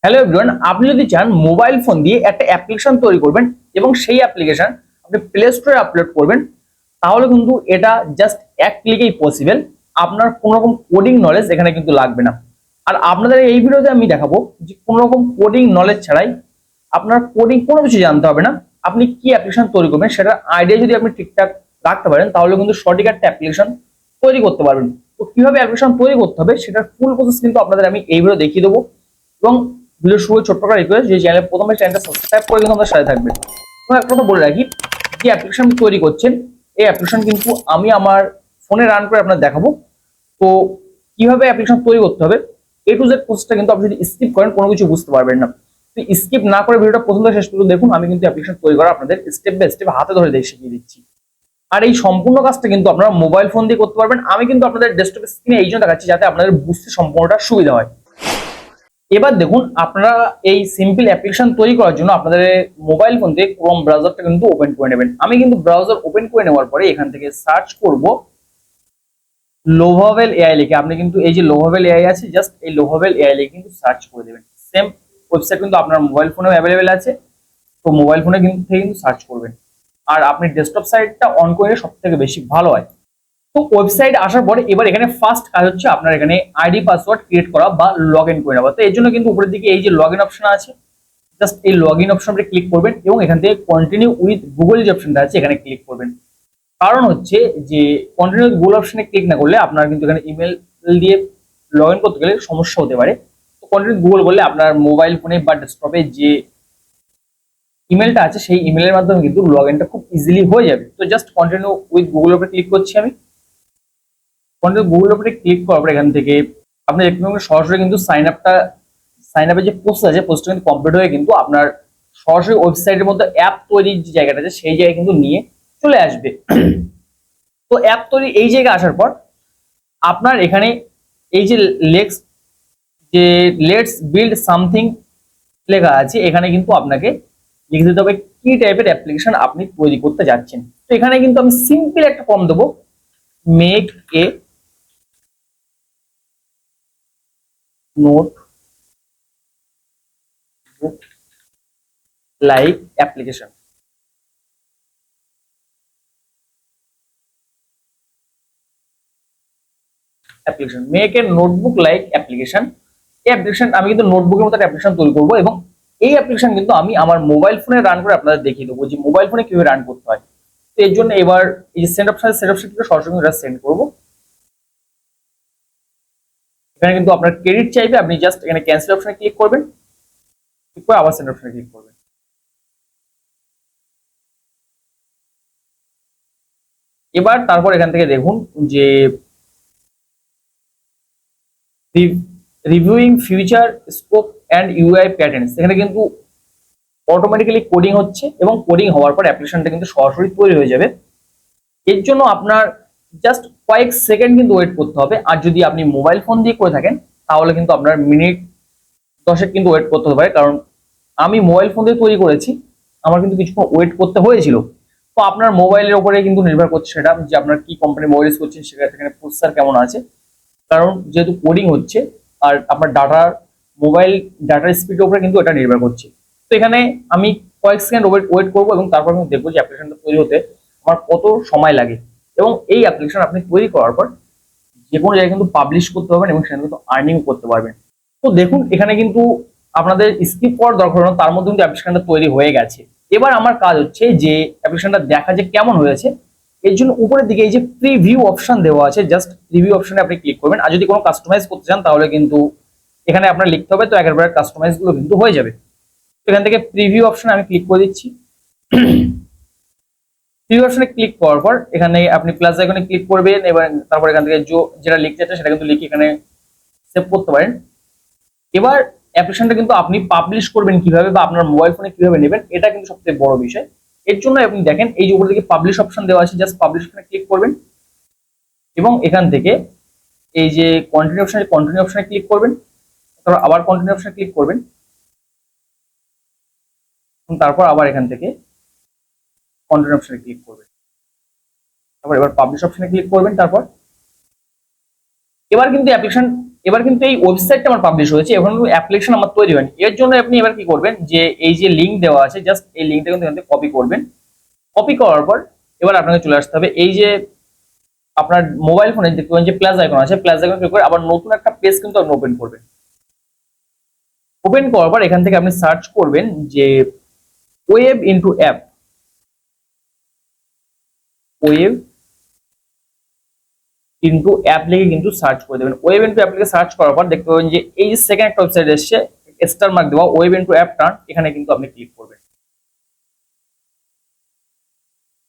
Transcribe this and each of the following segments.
Hello everyone, আপনি যদি চান মোবাইল ফোন দিয়ে একটা অ্যাপ্লিকেশন তৈরি করবেন এবং সেই অ্যাপ্লিকেশন আপনি প্লে স্টোরে আপলোড করবেন, তাহলে কিন্তু এটা জাস্ট এক ক্লিকেই পসিবল। আপনার কোনো রকম কোডিং নলেজ এখানে কিন্তু লাগবে না। আর আপনাদের এই ভিডিওতে আমি দেখাবো যে কোনো রকম কোডিং নলেজ ছাড়াই আপনার কোডিং কোনো কিছু জানতে হবে না। আপনি কি অ্যাপ্লিকেশন তৈরি করবেন সেটার আইডিয়া যদি আপনি ঠিকঠাক রাখতে পারেন, তাহলে কিন্তু সঠিক একটা অ্যাপ্লিকেশন তৈরি করতে পারবেন। তো কিভাবে অ্যাপ্লিকেশন তৈরি করতে হবে সেটার ফুল প্রসেস কিন্তু আপনাদের আমি এই ভিডিও দেখিয়ে দেবো। এবং ভিডিও শুরু ছোট্ট করে রিকোয়েস্ট, যে চ্যানেল প্রথমে চ্যানেলটা সাবস্ক্রাইব করে কিন্তু আমাদের সাথে থাকবেন। এবং একটা কথা বলে রাখি, যে অ্যাপ্লিকেশন তৈরি করছেন এই অ্যাপ্লিকেশন কিন্তু আমি আমার ফোনে রান করে আপনাদের দেখাবো। তো কিভাবে অ্যাপ্লিকেশন তৈরি করতে হবে এ টু জেড প্রসেসটা কিন্তু আপনি যদি স্কিপ করেন কোনো কিছু বুঝতে পারবেন না। তো স্কিপ না করে ভিডিওটা প্রথম থেকে শেষ পর্যন্ত দেখুন। আমি কিন্তু অ্যাপ্লিকেশন তৈরি করা আপনাদের স্টেপ বাই স্টেপ হাতে ধরে শিখিয়ে দিচ্ছি। আর এই সম্পূর্ণ কাজটা কিন্তু আপনারা মোবাইল ফোন দিয়ে করতে পারবেন। আমি কিন্তু আপনাদের ডেস্কটপ স্ক্রিনে এই জন্য দেখাচ্ছি যাতে আপনাদের বুঝতে সম্পূর্ণটা সুবিধা হয়। এবার দেখুন, আপনারা এই সিম্পল অ্যাপ্লিকেশন তৈরি করার জন্য আপনাদের মোবাইল ফোন থেকে ক্রোম ব্রাউজারটা কিন্তু ওপেন করে নেবেন। আমি কিন্তু ব্রাউজার ওপেন করে নেওয়ার পরে এখান থেকে সার্চ করব লোভাভেল এআই লিখে। আপনি কিন্তু এই যে লোভাভেল এআই আছে, জাস্ট এই লোভাভেল এআই লিখে কিন্তু সার্চ করে দেবেন। সেম ওয়েবসাইট কিন্তু আপনার মোবাইল ফোনেও অ্যাভেলেবেল আছে, তো মোবাইল ফোনে কিন্তু সার্চ করবেন। আর আপনি ডেস্কটপ সাইটটা অন করে সব থেকে বেশি ভালো হয়। তো ওয়েবসাইট আসার পরে এবার এখানে ফার্স্ট কাজ হচ্ছে আপনার এখানে আইডি পাসওয়ার্ড ক্রিয়েট করা বা লগ ইন করে নেওয়া। তো এর জন্য কিন্তু উপরের দিকে এই যে লগ ইন অপশন আছে, জাস্ট এই লগ ইন অপশনটা ক্লিক করবেন এবং এখান থেকে কন্টিনিউ উইথ গুগল যে অপশনটা আছে এখানে ক্লিক করবেন। কারণ হচ্ছে যে কন্টিনিউ গুগল অপশনে ক্লিক না করলে আপনার কিন্তু এখানে ইমেল দিয়ে লগ ইন করতে গেলে সমস্যা হতে পারে। তো কন্টিনিউ গুগল বললে আপনার মোবাইল ফোনে বা ডেস্কটপে যে ইমেলটা আছে সেই ইমেলের মাধ্যমে কিন্তু লগ ইনটা খুব ইজিলি হয়ে যাবে। তো জাস্ট কন্টিনিউ উইথ গুগল উপরে ক্লিক করছি আমি। কন্টিনিউ গুগল উপরে ক্লিক করার পর এখান থেকে আপনি দেখতে পাবেন সরাসরি কিন্তু সাইন আপের যে প্রসেস আছে প্রসেসটা কিন্তু কমপ্লিট হয়ে কিন্তু আপনার সরাসরি ওয়েবসাইটের মধ্যে অ্যাপ তৈরির যে জায়গাটা আছে সেই জায়গায় কিন্তু নিয়ে চলে আসবে। তো অ্যাপ তৈরি এই জায়গায় আসার পর আপনার এখানে এই যে লেটস বিল্ড সামথিং লেখা আছে, এখানে কিন্তু আপনাকে লিখে দিতে হবে কি টাইপের অ্যাপ্লিকেশন আপনি তৈরি করতে যাচ্ছেন। তো এখানে কিন্তু আমি সিম্পল একটা ফর্ম দেবো, make a note book like application. Make a notebook like application. এই অ্যাপ্লিকেশন আমি কিন্তু নোটবুকের মতো অ্যাপ্লিকেশন তৈরি করবো এবং এই অ্যাপ্লিকেশন কিন্তু আমি আমার মোবাইল ফোনে রান করে আপনাদের দেখিয়ে দেবো যে মোবাইল ফোনে কিভাবে রান করতে হয়। তো এর জন্য এবার এই যে সেট অপশন থেকে সরাসরি সেন্ড করবো। এখানে কিন্তু আপনার ক্রেডিট চাইবে, আপনি জাস্ট এখানে ক্যান্সেল অপশনে ক্লিক করবেন, ক্লিক করে আবার সেন্ড অপশনে ক্লিক করবেন। এবার তারপর এখান থেকে দেখুন যে reviewing future scope and UI patterns, এখানে কিন্তু অটোমেটিক্যালি কোডিং হচ্ছে এবং কোডিং হওয়ার পর অ্যাপ্লিকেশনটা কিন্তু সরাসরি তৈরি হয়ে যাবে। এর জন্য আপনার জাস্ট কয়েক সেকেন্ড কিন্তু ওয়েট করতে হবে। আর যদি আপনি মোবাইল ফোন দিয়ে করে থাকেন তাহলে কিন্তু আপনার মিনিট 10 কিন্তু ওয়েট করতে হতে পারে, কারণ আমি মোবাইল ফোন দিয়ে তৈরি করেছি, আমার কিন্তু কিছুক্ষণ ওয়েট করতে হয়েছিল। তো আপনার মোবাইলের উপরে কিন্তু নির্ভর করছে সেটা যে আপনার কি কোম্পানি মোবাইল ইউজ করছেন, সেখানে প্রসেসর কেমন আছে। কারণ যেহেতু কোডিং হচ্ছে আর আপনার মোবাইল ডাটার স্পিডের উপরে কিন্তু এটা নির্ভর করছে। তো এখানে আমি কয়েক সেকেন্ড ওয়েট করবো এবং তারপর আমি দেখবো যে অ্যাপ্লিকেশনটা তৈরি হতে আমার কত সময় লাগে। এবং এই অ্যাপ্লিকেশন আপনি তৈরি করার পর যে কোনো জায়গায় কিন্তু পাবলিশ করতে পারবেন এবং সেখানে কিন্তু আর্নিং করতে পারবেন। তো দেখুন এখানে কিন্তু আপনাদের স্কিপ করার দরকার হলো, তার মধ্যে কিন্তু অ্যাপ্লিকেশনটা তৈরি হয়ে গেছে। এবার আমার কাজ হচ্ছে যে অ্যাপ্লিকেশনটা দেখা যে কেমন হয়েছে। এর জন্য উপরের দিকে এই যে প্রিভিউ অপশন দেওয়া আছে, জাস্ট প্রিভিউ অপশনে আপনি ক্লিক করবেন। আর যদি কোনো কাস্টমাইজ করতে চান তাহলে কিন্তু এখানে আপনার লিখতে হবে, তো একেবারে কাস্টমাইজ গুলো কিন্তু হয়ে যাবে। তো এখান থেকে প্রিভিউ অপশনে আমি ক্লিক করে দিচ্ছি। প্রিভিউ অপশনে ক্লিক করার পর এখানে আপনি প্লাস আইকনে ক্লিক করবেন, এবার তারপর এখান থেকে যেটা লিখতে চাচ্ছেন সেটা কিন্তু লিখে এখানে সেভ করতে পারেন। এবার অ্যাপ্লিকেশনটা কিন্তু আপনি পাবলিশ করবেন কিভাবে বা আপনার মোবাইল ফোনে কিভাবে নেবেন, এটা কিন্তু সবথেকে বড় বিষয়। এর জন্য আপনি দেখেন এই যে উপর দিকে পাবলিশ অপশন দেওয়া আছে, জাস্ট পাবলিশ অপশনে ক্লিক করবেন এবং এখান থেকে এই যে কন্টিনিউ অপশনে ক্লিক করবেন, তারপর আবার কন্টিনিউ অপশনে ক্লিক করবেন, তারপর আবার এখান থেকে কন্টিনিউ অপশনে ক্লিক করবেন, তারপর এবার পাবলিশ অপশনে ক্লিক করবেন। তারপর এবার কিন্তু অ্যাপ্লিকেশন এবার কিন্তু এই ওয়েবসাইটটা আমার পাবলিশ হয়েছে, এখন অ্যাপ্লিকেশন আমার তৈরি হয়নি। এর জন্য আপনি এবার কি করবেন, যে এই যে লিঙ্ক দেওয়া আছে জাস্ট এই লিঙ্কটা কিন্তু এখান থেকে কপি করবেন। কপি করার পর এবার আপনাকে চলে আসতে হবে এই যে আপনার মোবাইল ফোনে দেখতে পাবেন যে প্লাস আইকন আছে, প্লাস আইকন ক্লিক করে আবার নতুন একটা পেজ কিন্তু আপনি ওপেন করবেন। ওপেন করার পর এখান থেকে আপনি সার্চ করবেন যে web into app, web into app লিখে কিন্তু সার্চ করে দেবেন। ওয়েব ইনটু অ্যাপ লিখে সার্চ করার পর দেখতে পাবেন যে এই যে সেকেন্ড একটা ওয়েবসাইট এসছে স্টার মার্ক দেওয়া ওয়েব ইনটু অ্যাপ টার্ন, এখানে কিন্তু আপনি ক্লিক করবেন।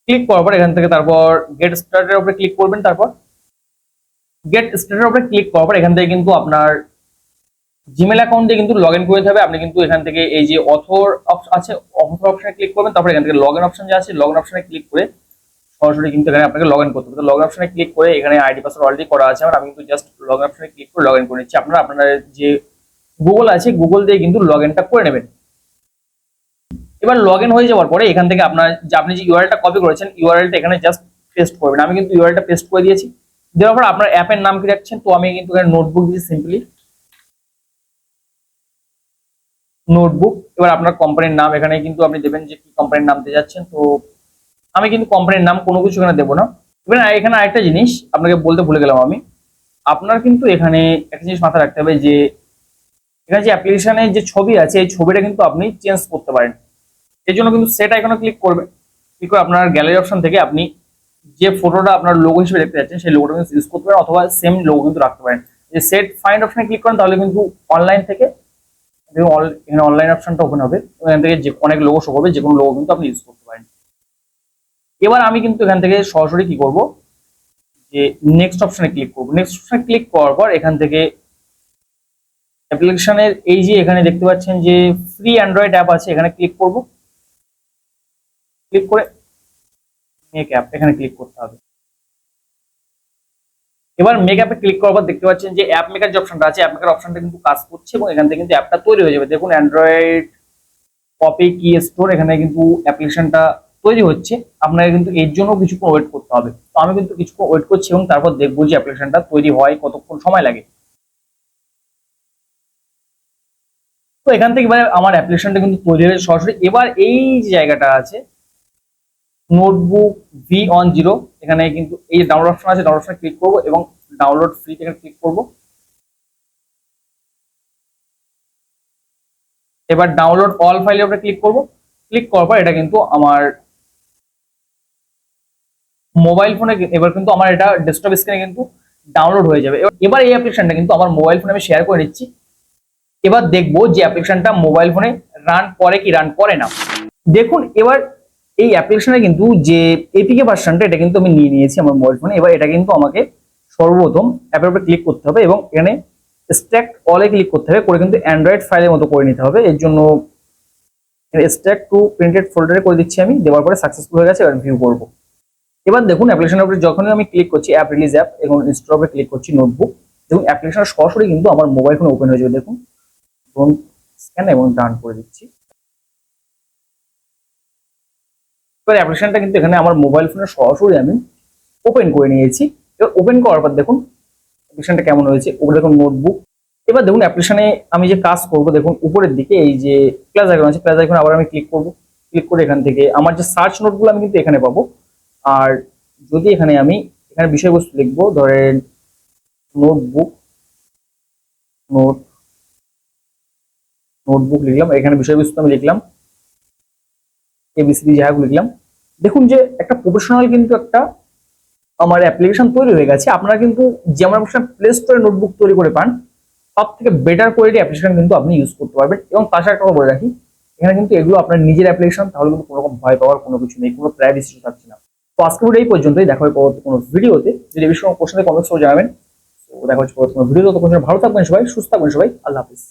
ক্লিক করার পর এখান থেকে তারপর গেট স্টার্টের উপরে ক্লিক করবেন। তারপর গেট স্টার্টের উপরে ক্লিক করার পর এখান থেকে কিন্তু আপনার জিমেল অ্যাকাউন্টে কিন্তু লগ ইন করে দিতে হবে। আপনি কিন্তু এখান থেকে এই যে অথর আছে, অথর অপশনে ক্লিক করবেন। তারপর এখান থেকে লগ ইন অপশন যে আছে, লগ ইন অপশনে ক্লিক করে সরাসরি কিন্তু এখানে আপনাকে লগ ইন করতে হবে। তো লগ ইন অপশনে ক্লিক করে এখানে আইডি পাসওয়ার্ড অলরেডি করা আছে আমার, আমি কিন্তু জাস্ট লগ ইন অপশনে ক্লিক করে লগ ইন করে নিচ্ছি। আপনারা আপনার যে গুগল আছে গুগল দিয়ে কিন্তু লগ ইনটা করে নেবেন। এবার লগ ইন হয়ে যাওয়ার পরে এখান থেকে আপনার যে আপনি যে ইউআরএলটা কপি করেছেন ইউআরএলটা এখানে জাস্ট পেস্ট করবেন। আমি কিন্তু ইউআরএলটা পেস্ট করে দিয়েছি। দেওয়ার পর আপনার অ্যাপের নাম কি রাখছেন, তো আমি কিন্তু এখানে নোটবুক দিয়েছি সিম্পলি নোটবুক। এবার আপনার কোম্পানির নাম এখানে কিন্তু আপনি দেবেন যে কি কোম্পানির নাম দিতে যাচ্ছেন। তো আমি কিন্তু কোম্পানির নাম কোনো কিছু এখানে দেবো না। এবার এখানে আরেকটা জিনিস আপনাকে বলতে ভুলে গেলাম আমি, আপনার কিন্তু এখানে একটা জিনিস মাথায় রাখতে হবে যে এখানে যে অ্যাপ্লিকেশনের যে ছবি আছে এই ছবিটা কিন্তু আপনি চেঞ্জ করতে পারেন। এর জন্য কিন্তু সেট আইকনে ক্লিক করবেন। ক্লিক করে আপনার গ্যালারি অপশন থেকে আপনি যে ফটোটা আপনার লোগো হিসেবে দেখতে যাচ্ছেন সেই লোগোটা কিন্তু ইউজ করতে পারেন, অথবা সেম লোগো কিন্তু রাখতে পারেন। যে সেট ফাইন্ড অপশনে ক্লিক করেন তাহলে কিন্তু অনলাইন থেকে এখানে অনলাইন অপশনটা ওপেন হবে, এখান থেকে যে অনেক লোগো শো হবে, যে কোনো লোগো কিন্তু আপনি ইউজ করতে পারেন। এবার আমি কিন্তু এখান থেকে সরাসরি কি করব, যে নেক্সট অপশনে ক্লিক করব। নেক্সট অপশনে ক্লিক করার পর এখান থেকে অ্যাপ্লিকেশনের এই যে এখানে দেখতে পাচ্ছেন যে ফ্রি অ্যান্ড্রয়েড অ্যাপ আছে এখানে ক্লিক করব। ক্লিক করে মেক অ্যাপ এখানে ক্লিক করতে হবে। এবার মেক অ্যাপে ক্লিক করার পর দেখতে পাচ্ছেন যে অ্যাপ মেকার যে অপশনটা আছে অ্যাপ মেকার অপশনটা কিন্তু কাজ করছে এবং এখান থেকে কিন্তু অ্যাপটা তৈরি হয়ে যাবে। দেখুন অ্যান্ড্রয়েড কপি কি স্টোর, এখানে কিন্তু অ্যাপ্লিকেশনটা তৈরি হচ্ছে। আপনাকে কিন্তু এর জন্য কিছুক্ষণ ওয়েট করতে হবে। তো আমি কিন্তু কিছুক্ষণ ওয়েট করছি এবং তারপর দেখবো যে অ্যাপ্লিকেশনটা তৈরি হয় কতক্ষণ সময় লাগে। তো এখান থেকে এবার আমার অ্যাপ্লিকেশনটা কিন্তু তৈরি হয়ে সরাসরি। এবার এই যে জায়গাটা আছে নোটবুক V10, এখানে কিন্তু এই ডাউনলোড অপশন আছে, ডাউনলোড অপশনে ক্লিক করবো এবং ডাউনলোড ফ্রি থেকে ক্লিক করবো। এবার ডাউনলোড অল ফাইলের উপরে ক্লিক করব। ক্লিক করার পর এটা কিন্তু আমার মোবাইল ফোনে এবার কিন্তু আমার এটা ডেস্কটপ স্ক্রিনে কিন্তু ডাউনলোড হয়ে যাবে। এবার এই অ্যাপ্লিকেশনটা কিন্তু আমার মোবাইল ফোনে আমি শেয়ার করে নিচ্ছি। এবার দেখবো যে অ্যাপ্লিকেশনটা মোবাইল ফোনে রান করে কি রান করে না। দেখুন এবার এই অ্যাপ্লিকেশনে কিন্তু যে এপিকে ভার্সনটা এটা কিন্তু আমি নিয়ে নিয়েছি আমার মোবাইল ফোনে। এবার এটা কিন্তু আমাকে সর্বপ্রথম অ্যাপের উপরে ক্লিক করতে হবে এবং এখানে স্ট্যাক অলে ক্লিক করতে হবে, করে কিন্তু অ্যান্ড্রয়েড ফাইলের মতো করে নিতে হবে। এর জন্য স্ট্যাক টু প্রিন্টেড ফোল্ডারে করে দিচ্ছি আমি। দেওয়ার পরে সাকসেসফুল হয়ে গেছে, এবার ভিউ করব। এবার দেখুন অ্যাপ্লিকেশনের উপরে যখনই আমি ক্লিক করছি অ্যাপ রিলিজ অ্যাপ এবং ইনস্টলে ক্লিক করছি নোটবুক, দেখুন অ্যাপ্লিকেশন সরাসরি কিন্তু আমার মোবাইল ফোনে ওপেন হয়ে যাবে। দেখুন ডোন্ট স্ক্যান এবং ডান করে দিচ্ছি। এবার অ্যাপ্লিকেশনটা কিন্তু এখানে আমার মোবাইল ফোনে সরাসরি আমি ওপেন করে নিয়েছি। এবার ওপেন করার পর দেখুন অ্যাপ্লিকেশনটা কেমন হয়েছে। উপরে দেখুন নোটবুক। এবার দেখুন অ্যাপ্লিকেশনে আমি যে কাজ করব, দেখুন উপরের দিকে এই যে প্লাস আইকন আছে, প্লাস আইকন আবার আমি ক্লিক করব। ক্লিক করে এখান থেকে আমার যে সার্চ নোটগুলো আমি কিন্তু এখানে পাবো। আর যদি এখানে আমি এখানে বিষয়বস্তু লিখবো, ধরেন নোটবুক নোটবুক লিখলাম, এখানে বিষয়বস্তু আমি লিখলাম এবিসিডি যাই হোক লিখলাম। দেখুন যে একটা প্রফেশনাল কিন্তু একটা আমার অ্যাপ্লিকেশন তৈরি হয়ে গেছে। আপনারা কিন্তু যেমন অ্যাপ্লিকেশন প্লে স্টোরে নোটবুক তৈরি করে পান সব থেকে বেটার কোয়ালিটি অ্যাপ্লিকেশন কিন্তু আপনি ইউজ করতে পারবেন। এবং তার সাথে একটা বলে রাখি, এখানে কিন্তু এগুলো আপনার নিজের অ্যাপ্লিকেশন, তাহলে কিন্তু কোনো রকম ভয় পাওয়ার কোনো কিছু নেই, কোনো প্রাইভেসি ইস্যু থাকছে না। তো আজকে ভিডিও এই পর্যন্তই, দেখা হবে পরবর্তী কোনো ভিডিওতে। যদি এই বিষয়ে কোশ্চেনে কমেন্টস করে জানাবেন। তো দেখা হচ্ছে পরবর্তী কোনো ভিডিওতে। তখন ভালো থাকবেন সবাই, সুস্থ থাকবেন সবাই, আল্লাহ হাফিজ।